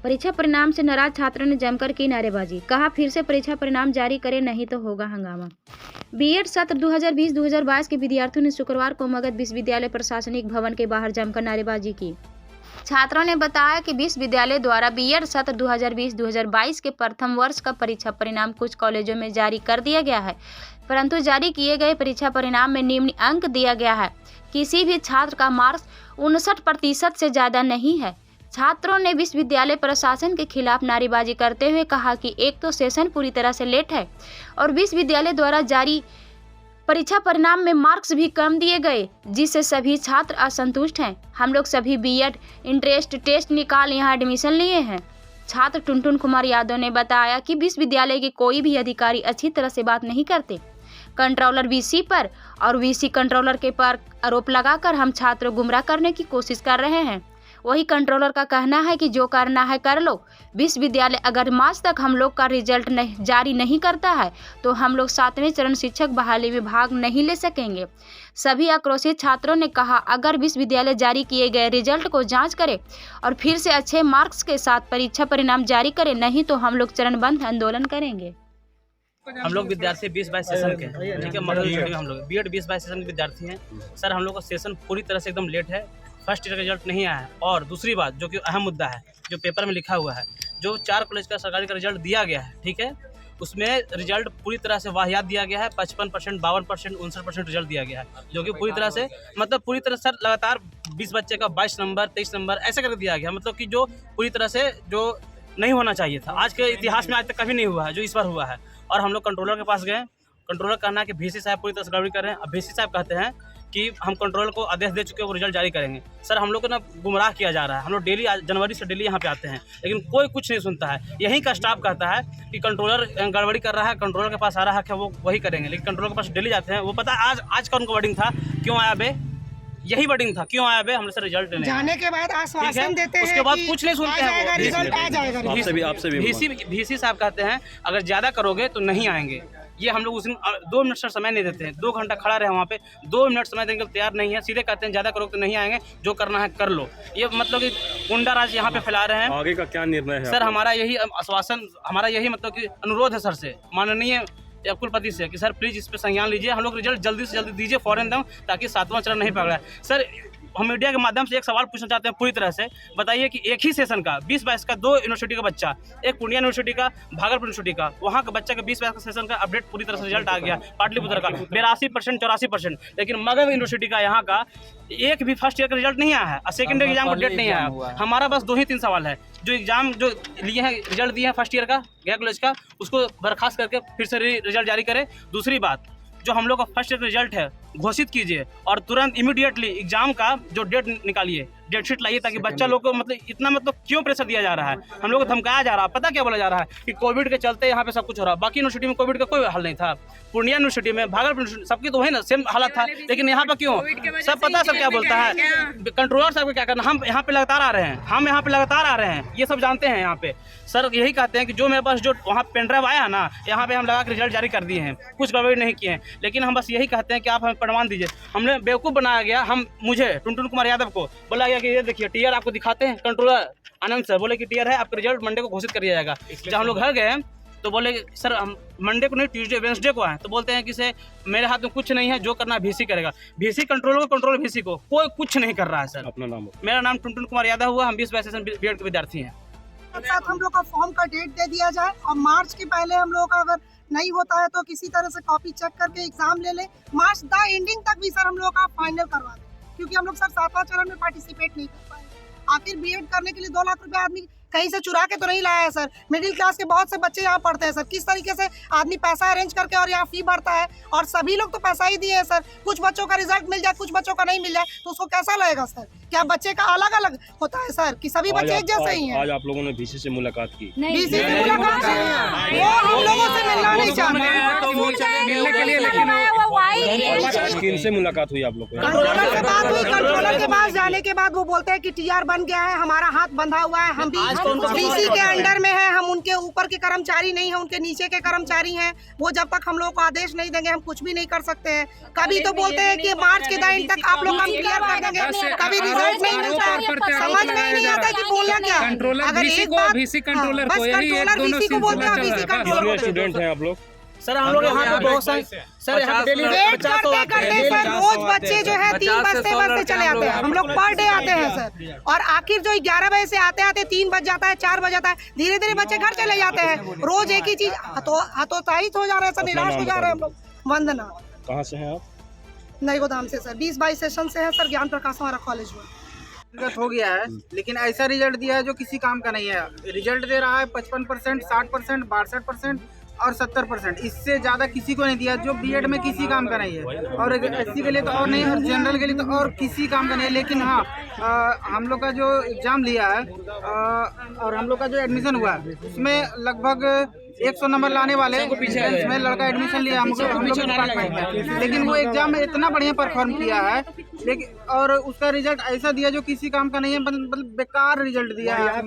परीक्षा परिणाम से नाराज छात्रों ने जमकर की नारेबाजी, कहा फिर से परीक्षा परिणाम जारी करें नहीं तो होगा हंगामा। बीएड सत्र 2020-2022 के विद्यार्थियों ने शुक्रवार को मगध विश्वविद्यालय प्रशासनिक भवन के बाहर जमकर नारेबाजी की। छात्रों ने बताया कि विश्वविद्यालय द्वारा बीएड सत्र 2020-2022 के प्रथम वर्ष का परीक्षा परिणाम कुछ कॉलेजों में जारी कर दिया गया है, परंतु जारी किए गए परीक्षा परिणाम में निम्न अंक दिया गया है। किसी भी छात्र का मार्क्स 59% से ज़्यादा नहीं है। छात्रों ने विश्वविद्यालय प्रशासन के खिलाफ नारेबाजी करते हुए कहा कि एक तो सेशन पूरी तरह से लेट है और विश्वविद्यालय द्वारा जारी परीक्षा परिणाम में मार्क्स भी कम दिए गए, जिससे सभी छात्र असंतुष्ट हैं। हम लोग सभी बीएड इंट्रेंस टेस्ट निकाल यहां एडमिशन लिए हैं। छात्र टुनटुन कुमार यादव ने बताया कि विश्वविद्यालय के कोई भी अधिकारी अच्छी तरह से बात नहीं करते। कंट्रोलर वीसी पर और वीसी कंट्रोलर के पर आरोप लगाकर हम छात्र गुमराह करने की कोशिश कर रहे हैं। वही कंट्रोलर का कहना है कि जो करना है कर लो। विश्वविद्यालय अगर मार्च तक हम लोग का रिजल्ट जारी नहीं करता है तो हम लोग 7वें चरण शिक्षक बहाली में भाग नहीं ले सकेंगे। सभी आक्रोशित छात्रों ने कहा अगर विश्वविद्यालय जारी किए गए रिजल्ट को जांच करे और फिर से अच्छे मार्क्स के साथ परीक्षा परिणाम जारी करे, नहीं तो हम लोग चरणबद्ध आंदोलन करेंगे। हम लोग विद्यार्थी 20-22 सेशन के, ठीक है, मगध में हम लोग बीएड 20-22 सेशन के विद्यार्थी हैं। सर हम लोग का सेशन पूरी तरह से एकदम लेट है, फर्स्ट ईयर का रिजल्ट नहीं आया है। और दूसरी बात जो कि अहम मुद्दा है, जो पेपर में लिखा हुआ है, जो 4 कॉलेज का सरकारी का रिजल्ट दिया गया है, ठीक है, उसमें रिजल्ट पूरी तरह से वाहियात दिया गया है। 55%, 52%, 59% रिजल्ट दिया गया है, जो कि पूरी तरह से पूरी तरह सर लगातार 20 बच्चे का 22 नंबर 23 नंबर ऐसे करके दिया गया, मतलब कि जो पूरी तरह से जो नहीं होना चाहिए था। आज के इतिहास में आज तक कभी नहीं हुआ है जो इस बार हुआ है। और हम लोग कंट्रोलर के पास गए, कंट्रोलर कहना है कि VC साहब पूरी तरह से गड़बड़ी कर रहे हैं। अब VC साहब कहते हैं कि हम कंट्रोलर को आदेश दे चुके हैं, वो रिजल्ट जारी करेंगे। सर हम लोग को ना गुमराह किया जा रहा है। हम लोग डेली जनवरी से डेली यहाँ पे आते हैं, लेकिन कोई कुछ नहीं सुनता है। यहीं का स्टाफ कहता है कि कंट्रोलर गड़बड़ी कर रहा है, कंट्रोलर के पास आ रहा है कि वो वही करेंगे, लेकिन कंट्रोलर के पास डेली जाते हैं। वो पता आज कौन का वर्डिंग था, क्यों आया बे, यही वर्डिंग था, क्यों आया बे, हमने सर रिजल्ट लेने जाने के बाद आश्वासन देते हैं, उसके बाद कुछ नहीं सुनते हैं। रिजल्ट आ जाएगा। VC साहब कहते हैं अगर ज़्यादा करोगे तो नहीं आएंगे। ये हम लोग उस दिन 2 मिनट सर समय नहीं देते हैं। 2 घंटा खड़ा रहे वहाँ पे, 2 मिनट समय देने के तैयार नहीं है। सीधे कहते हैं ज़्यादा करोगे तो नहीं आएंगे, जो करना है कर लो। ये मतलब कि गुंडा राज यहाँ पे फैला रहे हैं। आगे का क्या निर्णय है सर? हमारा यही आश्वासन, हमारा यही मतलब कि अनुरोध है सर से, माननीय कुलपति से, कि सर प्लीज़ इस पर संज्ञान लीजिए। हम लोग रिजल्ट जल्दी से जल्दी दीजिए फौरन दम, ताकि 7वां चरण नहीं पकड़ा है। सर हम मीडिया के माध्यम से एक सवाल पूछना चाहते हैं पूरी तरह से, बताइए कि एक ही सेशन का 20-22 का 2 यूनिवर्सिटी का बच्चा, एक पूर्णिया यूनिवर्सिटी का, भागलपुर यूनिवर्सिटी का, वहाँ का बच्चा का 20-22 का सेशन का अपडेट पूरी तरह से रिजल्ट आ गया। पाटलिपुत्र का 82%, 84%, लेकिन मगध यूनिवर्सिटी का यहाँ का एक भी फर्स्ट ईयर का रिजल्ट नहीं आया है और सेकेंड ईयर एग्जाम का डेट नहीं आया। हमारा बस 2 ही 3 सवाल है। जो एग्जाम जो लिए हैं, रिजल्ट दिए हैं फर्स्ट ईयर का गया कॉलेज का, उसको बर्खास्त करके फिर से रिजल्ट जारी करें। दूसरी बात, जो हम लोग का फर्स्ट ईयर का रिजल्ट है घोषित कीजिए और तुरंत इमीडिएटली एग्जाम का जो डेट निकालिए, डेट शीट लाइए, ताकि बच्चा लोग को इतना क्यों प्रेशर दिया जा रहा है, हम लोग को धमकाया जा रहा है। पता क्या बोला जा रहा है कि कोविड के चलते यहाँ पे सब कुछ हो रहा है। बाकी यूनिवर्सिटी में कोविड का कोई हल नहीं था, पूर्णिया यूनिवर्सिटी में, भागलपुर यूनिवर्सिटी, सबकी तो वही ना सेम हालत था, लेकिन यहाँ पे क्यों? सब पता सब क्या बोलता है, कंट्रोलर साहब को क्या करना। हम यहाँ पे लगातार आ रहे हैं, ये सब जानते हैं यहाँ पे। सर यही कहते हैं कि जो मेरे पास जो वहाँ पेन ड्राइव आया ना, यहाँ पे हम लगा के रिजल्ट जारी कर दिए हैं, कुछ गड़बड़ी नहीं किए हैं, लेकिन हम बस यही कहते हैं कि आप हमें प्रमाण दीजिए। हमने बेवकूफ़ बनाया गया, मुझे टुनटुन कुमार यादव को बोला गया कि ये देखिए टीआर आपको दिखाते हैं। कंट्रोलर आनंद सर बोले कि टीआर है, आपका रिजल्ट मंडे को घोषित कर दिया जाएगा। जब हम लोग घर गए तो बोले सर हम मंडे को नहीं, ट्यूसडे वेडनेसडे को आए, तो बोलते हैं कि से मेरे हाथ में कुछ नहीं है, जो करना VC करेगा। VC कंट्रोलर को, कंट्रोलर VC को, कोई कुछ नहीं कर रहा है। सर अपना नाम? मेरा नाम टुनटुन कुमार यादव हुआ, हम 20-22 सेशन बीएड के विद्यार्थी हैं। साथ हम लोग का फॉर्म का डेट दे दिया जाए और मार्च के पहले हम लोग का अगर नहीं होता है तो किसी तरह से कॉपी चेक करके एग्जाम ले लें। मार्च द एंडिंग तक भी सर हम लोग का फाइनल करवा दें, क्योंकि हम लोग सर 7वां चरण में पार्टिसिपेट नहीं कर पाए। आखिर बीएड करने के लिए 2 लाख रुपए आदमी कहीं से चुरा के तो नहीं लाया है सर। मिडिल क्लास के बहुत से बच्चे यहाँ पढ़ते हैं सर। किस तरीके से आदमी पैसा अरेंज करके और यहाँ फी भरता है, और सभी लोग तो पैसा ही दिए हैं सर। कुछ बच्चों का रिजल्ट मिल जाए, कुछ बच्चों का नहीं मिल जाए, तो उसको कैसा लगेगा सर? क्या बच्चे का अलग अलग होता है सर कि सभी बच्चे एक जैसे ही हैं? आज आप लोगों ने VC से मुलाकात की? VC से मुलाकात वो हम लोगों से मिलना नहीं चाहते। किन से मुलाकात हुई आप लोग को? कंट्रोलर से बात हुई। कंट्रोलर के पास जाने के बाद वो बोलते हैं कि टीआर बन गया है, हमारा हाथ बंधा हुआ है, हम भी डीसी के अंडर में है, हम उनके ऊपर के कर्मचारी नहीं है, उनके नीचे के कर्मचारी हैं। वो जब तक हम लोग को आदेश नहीं देंगे हम कुछ भी नहीं कर सकते हैं। कभी तो बोलते हैं कि मार्च के एंड तक आप लोग हम क्लियर कर देंगे, कभी रिजल्ट नहीं मिलता है। समझ में नहीं आता कि बोलना क्या। अगर एक बात बस कंट्रोलर वीसी को बोलते हैं, वीसी कंट्रोलर स्टूडेंट हैं आप लोग? सर हम लोग यहाँ पे बहुत सारे सर यहाँ पे डेली वेट करते करते सर रोज बच्चे जो है 3 बजते चले आते हैं। हम लोग पर डे आते हैं सर, और आखिर जो 11 बजे से आते आते 3 बज जाता है, 4 बज जाता है, धीरे धीरे बच्चे घर चले जाते हैं। रोज एक ही चीज हतोत्साहित हो जा रहे हैं सर, निराश हो जा रहे हैं हम लोग। वंदना कहाँ से हैं आप? नई गोदाम से सर, 20-22 सेशन से है सर, ज्ञान प्रकाश हमारा कॉलेज में। रिजल्ट हो गया है, लेकिन ऐसा रिजल्ट दिया है जो किसी काम का नहीं है। रिजल्ट दे रहा है 55%, 60%, 62% और 70%। इससे ज़्यादा किसी को नहीं दिया, जो बीएड में किसी काम का नहीं है, और एससी के लिए तो और नहीं, और जनरल के लिए तो और किसी काम का नहीं है। लेकिन हाँ, हम लोग का जो एग्ज़ाम लिया है और हम लोग का जो एडमिशन हुआ है उसमें लगभग 100 नंबर लाने वाले इसमें लड़का एडमिशन लिया हम लोग डिपार्टमेंट में, लेकिन वो एग्जाम में इतना बढ़िया परफॉर्म किया है, लेकिन और उसका रिजल्ट ऐसा दिया जो किसी काम का नहीं है, मतलब बेकार रिजल्ट दिया है।